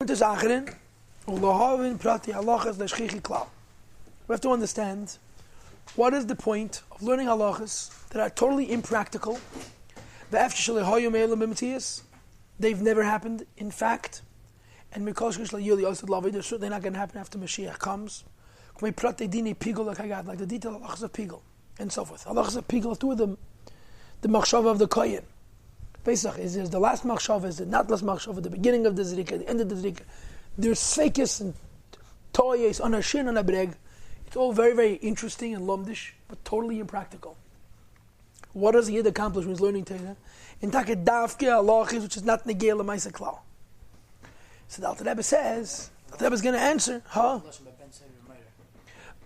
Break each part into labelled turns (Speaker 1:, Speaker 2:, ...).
Speaker 1: We have to understand what is the point of learning halachas that are totally impractical. They've never happened, in fact. And they're certainly not going to happen after Mashiach comes. Like the detail of halachas of Pigel, and so forth. Halachas of Pigel, two of them, the machshava of the kohen. Pesach is the last machshava, is the not last machshava, the beginning of the zrika, the end of the zrika. There's sveikis and toyes on a shin on a breg. It's all very, very interesting and lomdish, but totally impractical. What does a yid accomplish when he's learning Torah? In taket davke halachis, which is not negel l'maisa klal. So the Alter Rebbe says, the Alter Rebbe is going to answer, huh?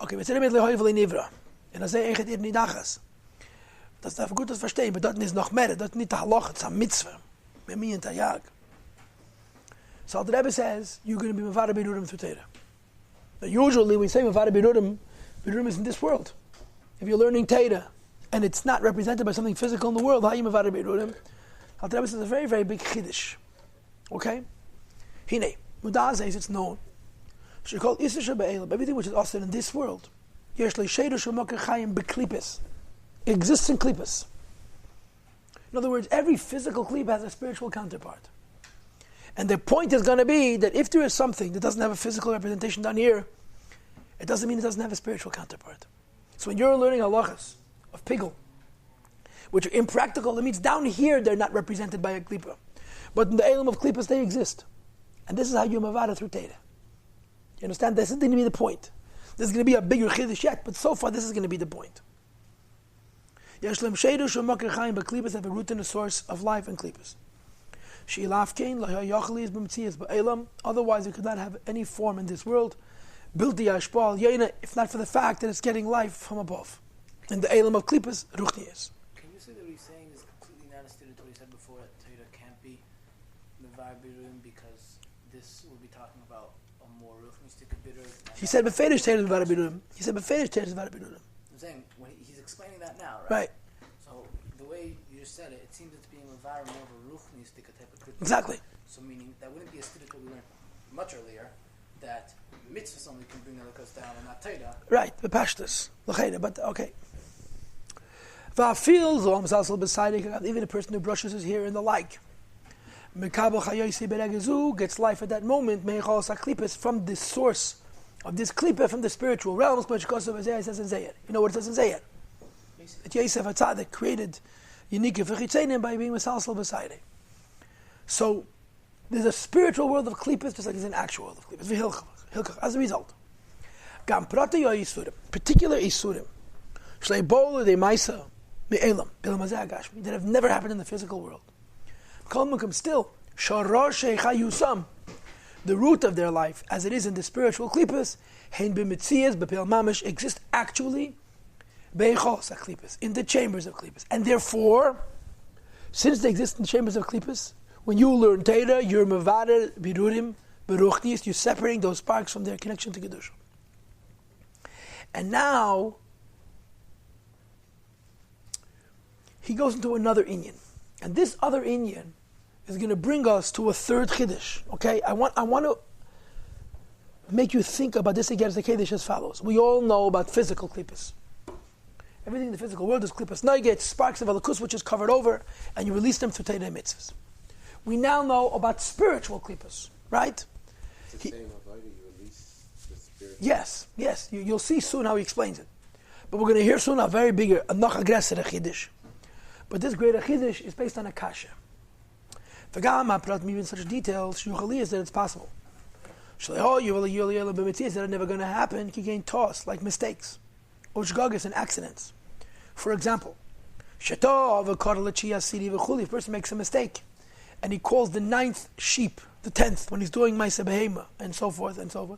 Speaker 1: Okay, but it's not lehoy v'le and I say echet ir nidachas. Das darf gut das verstehen, but dort ist noch mehr, dort nicht der Halacha, it's a mitzvah. Bei mir in Tayag. So the Rebbe says, you're going to be Mevara Beirurim through Torah. But usually we say Mevara Beirurim is in this world. If you're learning Torah, and it's not represented by something physical in the world, how are you Mevara Beirurim? The Rebbe says a very, very big chiddush. Okay? Hine, Mudah says it's known. She called Isha Be'elam, everything which is also in this world. Yesh le'sheidu shemokeh chayim beklipis. Exists in klippas. In other words, every physical klip has a spiritual counterpart. And the point is going to be that if there is something that doesn't have a physical representation down here, it doesn't mean it doesn't have a spiritual counterpart. So when you're learning halachas of pigel, which are impractical, it means down here they're not represented by a klippa. But in the elam of klippas they exist. And this is how you mavada through Torah. You understand? This is going to be the point. This is going to be a bigger chiddush yet, but so far this is going to be the point. Yeshlem sheidu shemokeh chayim beklippas have a root in the source of life in klippas. Sheilafkein lahayachli is b'mtzias ba'elam. Otherwise, it could not have any form in this world. Bilti yashpal yena, if not for the fact that it's getting life from above. And the elam of klippas ruchnias.
Speaker 2: Can you say that what he's saying is completely not as to what he said before, that Torah can't be Mevar Biruim because this will be talking about a more ruchnistic bitter?
Speaker 1: He said befedish Torah is Mevar Biruim. He said befedish Torah is Mevar Biruim.
Speaker 2: I'm saying when he's explaining that now, right?
Speaker 1: Right.
Speaker 2: So the way you just said it, it seems it's being Mevar more of a ruchnistic type of bitter.
Speaker 1: Exactly.
Speaker 2: So meaning that wouldn't be a student that we learned much earlier, that mitzvahs only can bring the likas down and not Torah.
Speaker 1: Right, the pashtus. But okay. Even a person who brushes his hair and the like. Gets life at that moment from this source of this klipa from the spiritual realms, which says in Zayir. You know what it says in Zayir? That Yosef HaTzadik created Yinikim v'chitzenim by being Mesalsel B'Sayrei. So there's a spiritual world of klipas just like there's an actual world of klipas. V'hilchach. As a result, Gam Prata Yisurim, particular Isurim, Shlei Bolu de Maisa Me'elam Bilam Hazeh Agashmi, that have never happened in the physical world. Kol Mukim still Shorosh Chayusam, the root of their life, as it is in the spiritual klipas, Hein b'mitzias b'pil mamish, exist actually beichos klipas, in the chambers of klipas, and therefore, since they exist in the chambers of klipas, when you learn Torah, you're mevader birurim beruchnis, you're separating those sparks from their connection to kedusha. And now he goes into another inyan, and this other inyan is going to bring us to a third chiddush. Okay, I want to make you think about this again as the chiddush as follows. We all know about physical klippas. Everything in the physical world is klippas naiget, sparks of alakus, which is covered over, and you release them through Torah mitzvahs. We now know about spiritual klippas, right?
Speaker 3: It's the same avodah, you release the spirit.
Speaker 1: Yes. You'll see soon how he explains it. But we're going to hear soon a very bigger, a noch aggressive chiddush. But this greater chiddush is based on a kasha. Even such details, is that it's possible. That are never going to happen, can gain toss, like mistakes, ushgagas and accidents. For example, if a person makes a mistake, and he calls the 9th sheep, the 10th, when he's doing Maisa Behema, and so forth, and the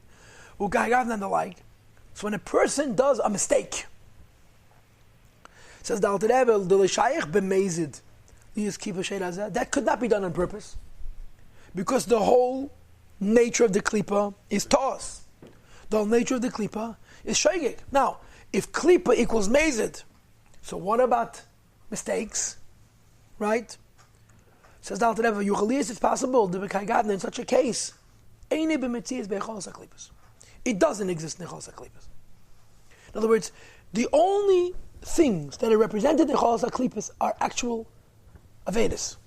Speaker 1: like. So when a person does a mistake, says the Alter Rebbe, that could not be done on purpose, because the whole nature of the klipa is toss. The whole nature of the klipa is shaygig. Now, if klipa equals mazid, so what about mistakes? Right? Says the Alter Rebbe, it's possible in such a case Eine b'metzias be'cholas haklipos. It doesn't exist in cholas haklipos. In other words, the only things that are represented in cholas haklipos are actual avedis.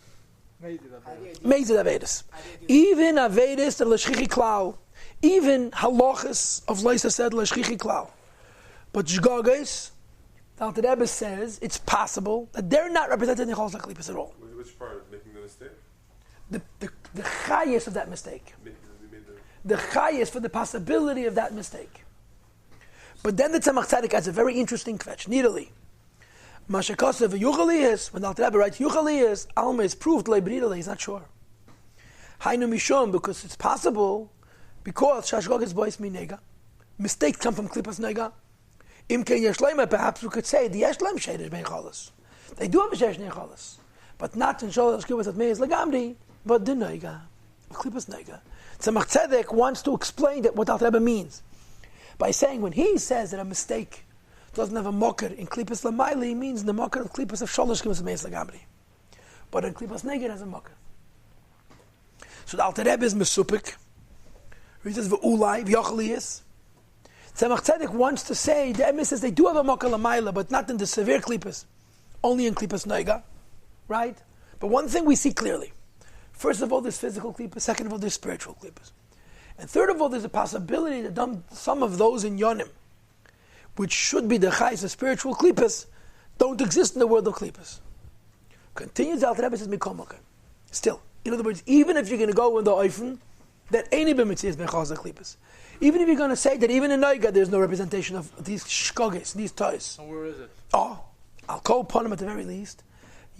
Speaker 1: Mezid avedis. Even avedis that l'shchichi klal. Even halachas of Leisa said l'shchichi klal. But Shgagos, the Alter Rebbe says it's possible that they're not represented in cholas haklipos at all.
Speaker 3: Which part? Making the mistake?
Speaker 1: The chayas of that mistake. The chayas for the possibility of that mistake. But then the Tzemach Tzedek adds a very interesting kvetch. Needily. Mashakasav Yuchali is, when the Alter Rebbe writes Yuchali is, Alma is proved Leibridale, he's not sure. Hainu Mishom, because it's possible, because Shashgog is bois minega. Mistakes come from Klippas Nega. Imken Yeshlema, perhaps we could say, the Yeshlem Shadish Ben Cholas. They do have a Shesh Necholas. But not in Sholosh Kibbutz at Meis Lagamri, but the Nega, Klippas Nega. Tzemach Tzedek wants to explain that what Alter Rebbe means by saying when he says that a mistake doesn't have a mocker in Klippas Lamaili, he means the mocker of Klippas of Sholosh Kibbutz at Meis Lagamri. But in Klippas Nega it has a mocker. So the Alter Rebbe is Mesupik. He says V'ulai, V'yochaliyis. Tzemach Tzedek wants to say, the Emes says they do have a mocker Lamaila, but not in the severe Klippas, only in Klippas Nega. Right? But one thing we see clearly. First of all, there's physical klippas. Second of all, there's spiritual klippas. And third of all, there's a possibility that some of those in Yonim, which should be the chayes of spiritual klippas, don't exist in the world of klippas. Continues Alter Rebbe says Mikomoka. Still, in other words, even if you're going to go in the Oifen, that ain't even mitzvahs bechaz klippas. Even if you're going to say that even in Noiga there's no representation of these shkoges, these toys.
Speaker 2: So where is it?
Speaker 1: Oh, I'll call upon them at the very least.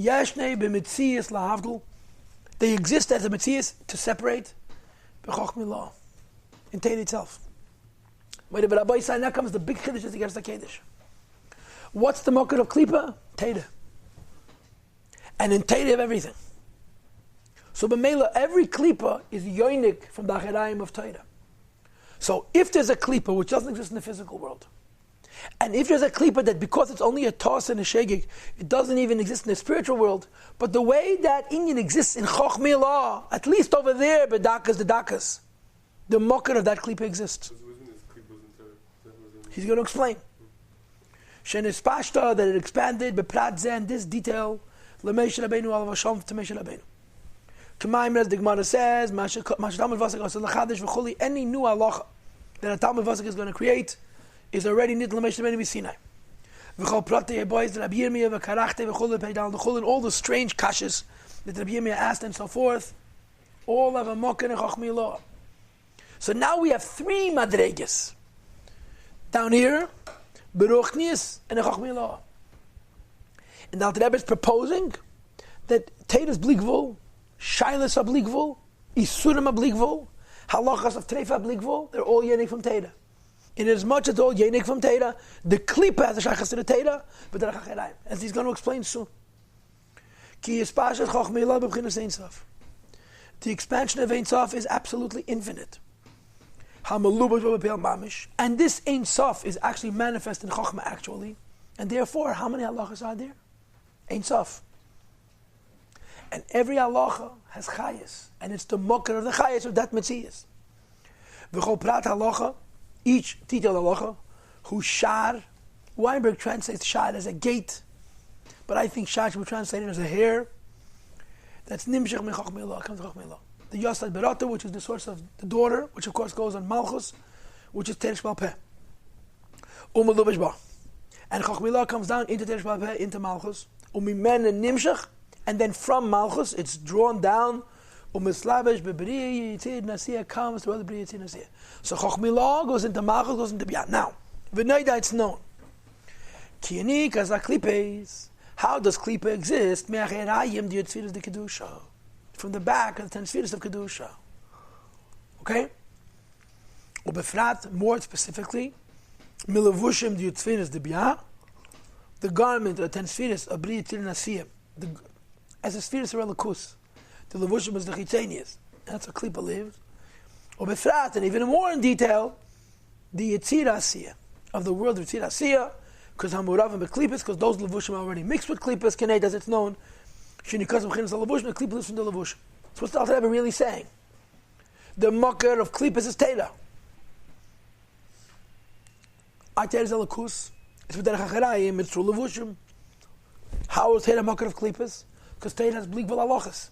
Speaker 1: Yashnei b'mitzias lahavdul. They exist as a mitzias to separate b'chochmi law in Torah itself. But Rabbi Yisrael, now comes the big chiddush as against the Kiddush. What's the mocker of klipa? Torah. And in Torah of everything. So b'meila, every klipa is yoinik from the achirayim of Torah. So if there's a klipa which doesn't exist in the physical world, and if there's a klipa that because it's only a toss and a shegig, it doesn't even exist in the spiritual world, but the way that Inyan exists in Chochmei Law, at least over there, bedakas, the dakas, the mocker of that klipa exists. He's going to explain. Shenis Pashta, that it expanded, beprat zen, this detail, Lemeish Rabbeinu alav Hashem to Meish Rabbeinu. K'mayim as the Gemara says, Masha Talmud Vasek Asel Lachadish v'choli, any new halacha that a Talmud Vasek is going to create is already nit Lemeish Rabbeinu b'Sinai. V'chol pratei boys Rabbi Yirmiyah v'karachte v'choli peidal v'choli, all the strange kashas that Rabbi Yirmiyah asked and so forth, all have a mocker and Chochmei Law. So now we have three madreges. Down here, Beruchnius and a Chochmei Law. And the Alter Rebbe is proposing that Teiras bligvul, Shailas bligvul, Isurim bligvul, Halachas of Treifa bligvul, they're all yenik from Teira. In as much as all yenik from Teira, the Klipa has a Shachas to the Teira, but they're Chachirayim, as he's going to explain soon. Ki Yispashat Chochmei Law b'Bchinas Ein Sof. The expansion of Ein Sof is absolutely infinite. And this Ein Sof is actually manifest in Chochmah actually. And therefore, how many halachas are there? Ein Sof. And every halacha has chayas. And it's the mocker of the chayas of that metzias. V'chol prat halacha, each detailed halacha, who shar, Weinberg translates shar as a gate, but I think shar should be translated as a hair. That's nimshach min Chochmei Law, comes from Chochmei Law. The Yossi Berata, which is the source of the daughter, which of course goes on Malchus, which is Teresh Balpeh. Umalubish Ba. And Chochmei Law comes down into Teresh Balpeh, into Malchus. Umimen and Nimshach, and then from Malchus, it's drawn down. Umislabish Bebriya Yitzid Nasiya comes to other Briya Yitzid Nasiya. So Chochmei Law goes into Malchus, goes into Biyah. Now, V'noida it's known. Kiyanik as a klipes. How does klipa exist? Me'achirayim the Yitzid de Kedusha. From the back of the 10 spheres of Kedusha. Okay? Ubefrat, more specifically, Milavushim the Yitzfiris de Biyah, the garment of the 10 spheres of Bri Yitzir Nasiyah, as the spheres are Elikus. The Levushim is the Chitzenias. That's how Klipa lives. Ubefrat, and even more in detail, the Yitzir Asiyah, of the world of Yitzir Asiyah, because Hamurav and Beklipas, because those Levushim are already mixed with Klipas, Kened, as it's known. Shinikas of Chinas Levushim, the Klipa lives from the Levushim. So what's the Alter Rebbe really saying? the makar of klipas is Teda. I Teda is Elikus. It's with Derech HaCharayim, it's through Levushim. How is Teda makar of klipas? Because Teda has bleak halachas,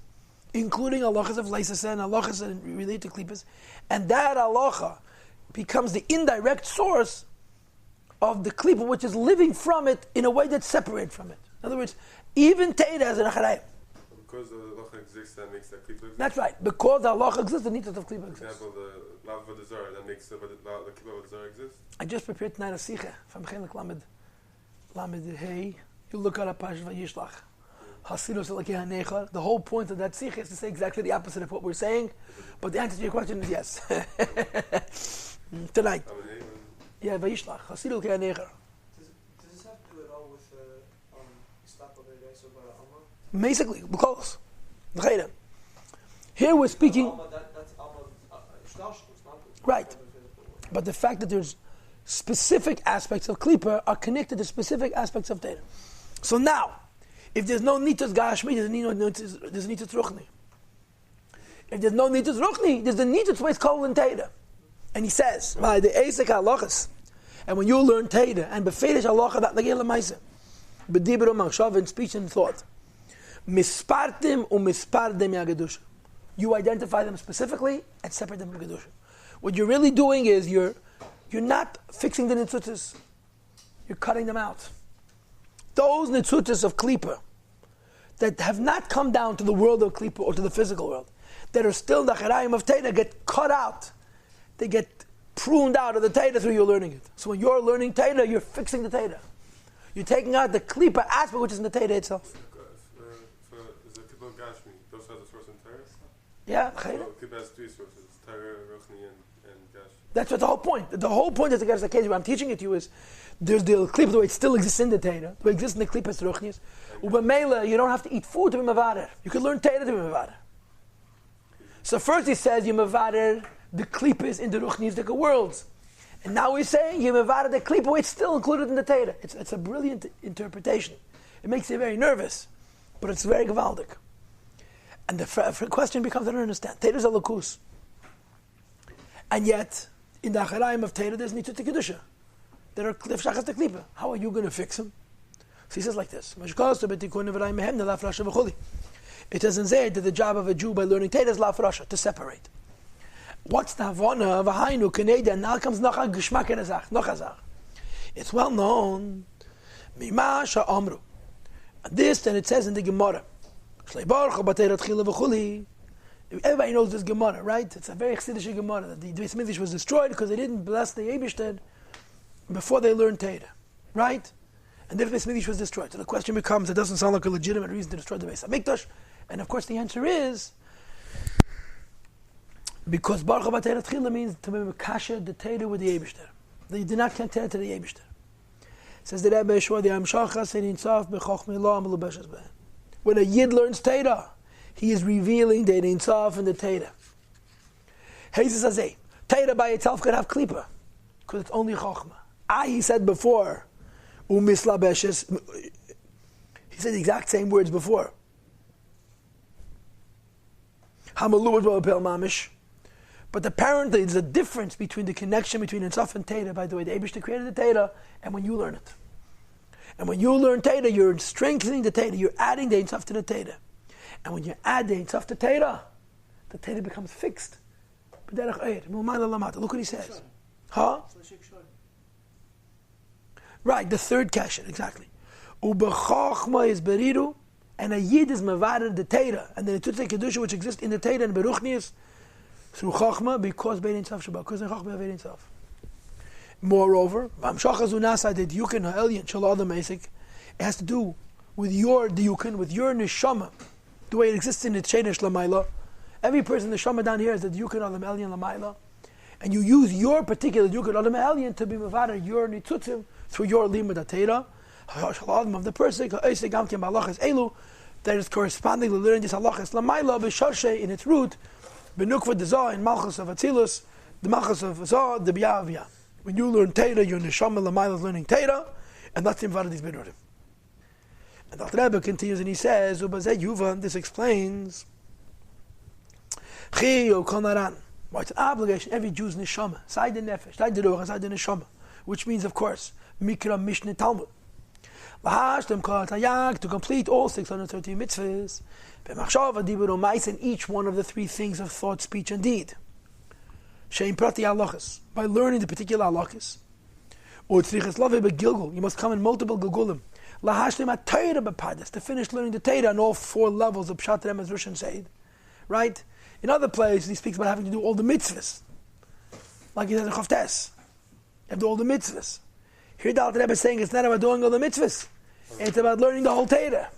Speaker 1: including halachas of Leisasa and halachas that relate to klipas. And that halacha becomes the indirect source of the klipa, which is living from it in a way that's separated from it. In other words, even Teda has an acharayim.
Speaker 3: Because the halacha exists, that makes that klipa exist?
Speaker 1: That's right. Because the halacha exists, the nitzot of klipa exists.
Speaker 3: For example, the lav of the zara, that makes the klipa of the zara exist?
Speaker 1: I just prepared tonight a sicha from Chelik Lamed Hey. You look at a Pash Vayishlach. Hasidus Elokei HaNechar. The whole point of that sicha is to say exactly the opposite of what we're saying, but the answer to your question is yes. Tonight. Yeah, Vayishlach. Hasidus Elokei HaNechar.
Speaker 4: Does this have to do at all with Istapa Bereso Bara Amma?
Speaker 1: Basically, because here we're speaking.
Speaker 4: That's Amma,
Speaker 1: Right. But the fact that there's specific aspects of Klippa are connected to specific aspects of Teda. So now, if there's no Nitas Gashmi, there's Nitas Ruchni. If there's no Nitas Ruchni, there's the Nitas Ways Kol and Teda. And he says, by the Eisek HaLachas, and when you learn Teda, and Befedish HaLacha, that Nagel HaMaisa, B'dibro Machshav, in speech and thought, Mispartim Mispardem Yagadusha. You identify them specifically and separate them from Kedusha. What you're really doing is you're not fixing the nitzutas. You're cutting them out. Those nitzutas of Klippa that have not come down to the world of Klippa or to the physical world, that are still the Charayim of Teda, get cut out. They get pruned out of the Teda through your learning it. So when you're learning Teda, you're fixing the Teda. You're taking out the Klippa aspect which is in the Teda itself.
Speaker 3: Is the Klippa Gashmi, those have a source in Torah?
Speaker 1: Yeah,
Speaker 3: So Klippa has three sources, Torah, Ruchni, and Gash.
Speaker 1: that's what the whole point. The whole point is the Gersa Kezi. What I'm teaching it to you is there's the Klippa, the way it still exists in the Teda, the way it exists in the Klippas Ruchnis. Ubamela, you don't have to eat food to be Mavader. You can learn Teda to be Mavader. So first he says you Mavader the Klippas in the Ruchnis worlds. And now we're saying you Mavader the Klippa, it's still included in the Teda. It's a brilliant interpretation. It makes you very nervous, but it's very gewaldig. And the question becomes, I don't understand. Teda is a lakus. And yet, in the Acharayim of Teda, there's Nitzut Kedusha. There are Shachas the Klippa. How are you going to fix them? So he says like this. It doesn't say that the job of a Jew by learning Teda is lafrasha, to separate. What's the Havana of a Hainu, Kaneda, and now comes Nachag Geshmak and Azach. It's well known. Mima Sha'amru. And this, then it says in the Gemara. Everybody knows this Gemara, right? It's a very Chassidish Gemara that the Beis Mikdash was destroyed because they didn't bless the Eibishter before they learned Teda, right? And the Beis Mikdash was destroyed. So the question becomes, it doesn't sound like a legitimate reason to destroy the Beis Mikdash, and of course the answer is because Baruch Haba Teda Tchila means to be Mekasher the Teda with the Eibishter. They did not connect Teda to the Eibishter. Says the Rebbe Yeshua the Amshachas and Intzaf Bechachmei Lo Amelubeshes Behen. When a Yid learns Teda, he is revealing the Ein Sof and the Teda. Heises Azeh. Teda by itself could have Klippa, because it's only Chochmah. He said before, Umislabeshes. He said the exact same words before. Hamalu Pel Mamish. But apparently there's a difference between the connection between Ein Sof and Teda, by the way, the Eibishter created the Teda, and when you learn it. And when you learn Teda, you're strengthening the Teda, you're adding the Ein Sof to the Teda. And when you add the Ein Sof to Teda, the Teda becomes fixed. Look what he says. Huh? Right, the third kasher, exactly. Ubechachma is beriru, and a Yid is mevader the Teda, and the Nitzutei Kedusha which exists in the Teda and Beruchnius through Chachma, because Bein Ein Sof Shabbat, because in Chachma have Ein Sof. Moreover, it has to do with your diyukin, with your neshama, the way it exists in the Shenesh Lamayla. Every person, the neshama down here is the diyukin Adam Elyon Lamayla, and you use your particular diyukin Adam Elyon to be mavada your nitzutzim through your limud atera of the person that is corresponding to learning this halachas Lamayla b'sharshe in its root, benukva dezah in malchus of Atzilus, the malchus of Zah, the biyaviyah. When you learn Teda, your neshama l'mayla is learning Teda, and that's the invadir these benurim. And the Rebbe continues and he says, "Ubazeh Yuvan." This explains. Chiyu kol naran. Well, it's an obligation, every Jew's neshama, side the nefesh, side the ruach, side the neshama, which means, of course, mikra mishneh talmud. Lahashtem kol tayag, to complete all 613 mitzvahs, b'machshava dibur u'mais, in each one of the three things of thought, speech, and deed. Shein prati halachas, by learning the particular halachas. Or tzrichas love begilgul, you must come in multiple gilgulim. Lahashtem at-Torah b'padas, to finish learning the Torah on all four levels of Pshat, Remez, Rush, and Seid. Right? In other places, he speaks about having to do all the mitzvahs. Like he says in Chavtes. You have to do all the mitzvahs. Here the Alter Rebbe is saying it's not about doing all the mitzvahs. It's about learning the whole Torah.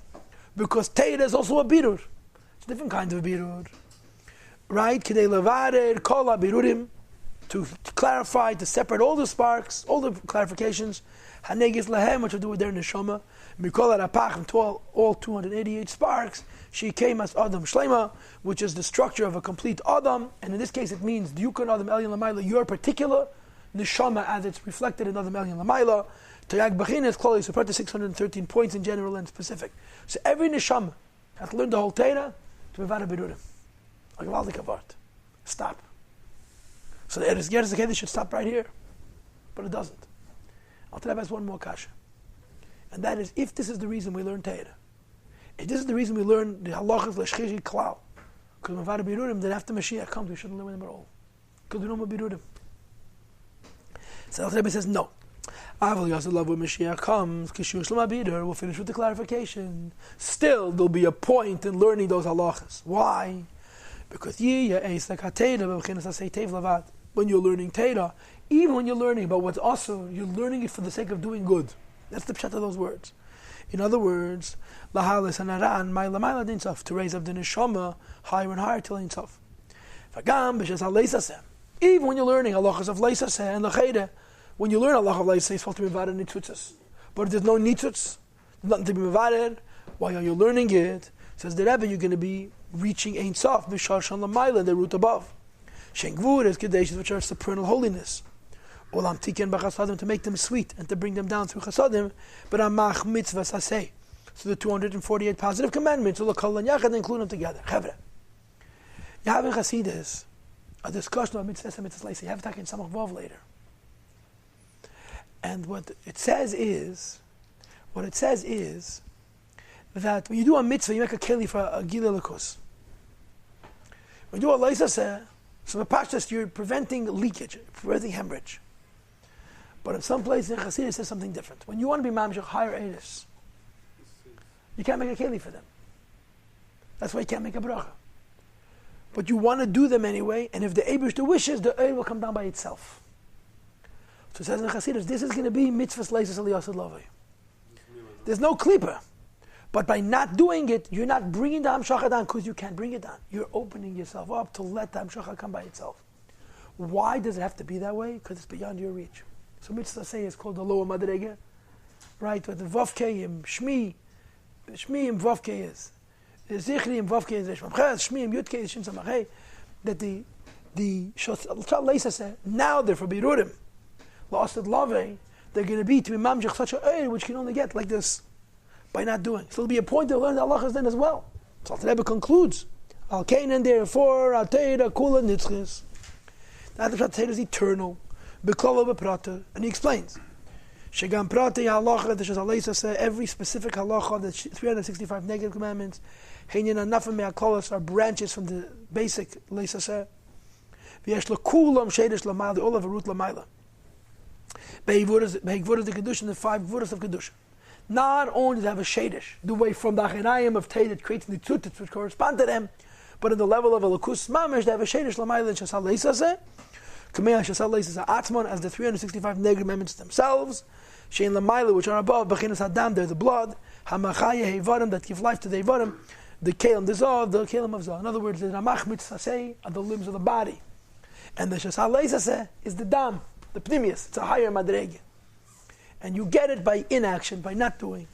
Speaker 1: Because Torah is also a birur. It's a different kind of birur. Right? K'dei levarer kol ha-birurim, to clarify, to separate all the sparks, all the clarifications. Hanegis lahem, which will do with their neshama. Mikol ha-rapach, to all 288 sparks. She came as Adam Shlema, which is the structure of a complete Adam. And in this case it means Yukon Adam Elyon Lamayla, your particular neshama as it's reflected in Adam Elyon Lamayla. Tayag Bachin is close, so part 613 points in general and specific. So every neshama has to learn the whole Torah to Mevara Berurim. Like Valdik Avart. Stop. So the Eretz Geras Akedi should stop right here. But it doesn't. I'll tell you about one more kasha. And that is, if this is the reason we learn Torah, if this is the reason we learn the halachas l'shchishi klal, because Mevara Berurim, then after Mashiach comes, we shouldn't learn them at all. Because we don't want Berurim. So the Rebbe says, no. Aval Yossi love when Mashiach comes, Kishu Shlema Bidur, we'll finish with the clarification. Still, there'll be a point in learning those halachas. Why? Because when you're learning Torah, even when you're learning about what's also, you're learning it for the sake of doing good. That's the pshat of those words. In other words, lahalis hanaran ma'ila ma'ila din sof, to raise up the neshama higher and higher till in sof. V'gam b'shes ha'leisaseh. Even when you're learning halachas of leisaseh and lecheda, when you learn halach of leisaseh, it's supposed to be mevarer nitzutzes. But if there's no nitzutz, there's nothing to be mevarer. While you're learning it, says the Rebbe, you're going to be reaching Ein Sof, b'shar shan l'mayla, the root above. Shen gvur is kedeshis, which are supernal holiness. Olam tiken b'chasadim, to make them sweet and to bring them down through chasadim. But amach mitzvah saseh. So the 248 positive commandments, ulakol and yachad, include them together. Chevre. You have in Chasidus a discussion about mitzvah and mitzvah leisa. You have to talk in Samach Vav later. And what it says is that when you do a mitzvah, you make a keli for a gilui l'kus. When you do a leisa, so the pashtus, you're preventing leakage, preventing hemorrhage. But in some places in Chassidus, it says something different. When you want to be mamshech higher eris, you can't make a keli for them. That's why you can't make a bracha. But you want to do them anyway, and if the Eibishter wishes, the oil will come down by itself. So it says in Chassidus, this is going to be mitzvahs leisas aliyasad lavai. There's no klipa. But by not doing it, you're not bringing the hamshacha down because you can't bring it down. You're opening yourself up to let the hamshacha come by itself. Why does it have to be that way? Because it's beyond your reach. So mitzvah say is called the lower madrege, right? With the vavkeim, shmi im vavke is zichri im vavke is shmi im yutke is shin samachay. That the shot leisa say now they're for birurim, lasted love. They're going to be mamshech such a oil which can only get like this. By not doing. So there'll be a point to learn the halachas then as well. So the Rebbe concludes, Al Kainan therefore, Al Teira Kula Nitzchis. That the Teira is eternal. Bekolo beprata. And he explains. Shegam prata halacha, the Shazaleisa say, every specific halacha, the 365 negative commandments, Henyan Anafim Me'akolos are branches from the basic Leisa say. V'yesh Kulam Shedish Lamayla, all of a root Lamayla. Be'igvuras the Kedusha, the 5 Gvuras of Kedusha. Not only does it have a shadish, the way from the achenayim of Tay that creates the tzutzits which correspond to them, but in the level of a lakus mamish, they have a shadish lamayla shasal leisaseh, kamei shasal leisaseh atzmon, as the 365 negative commandments themselves, shein lamayla, which are above, bechinas hadam, they're the blood, hamachaya hevarim, that give life to the hevarim, the kelim, the zav, the kelim of zav. In other words, the ramach mitzvaseh are the limbs of the body, and the shasal leisaseh is the dam, the pnimius. It's a higher madrege. And you get it by inaction, by not doing.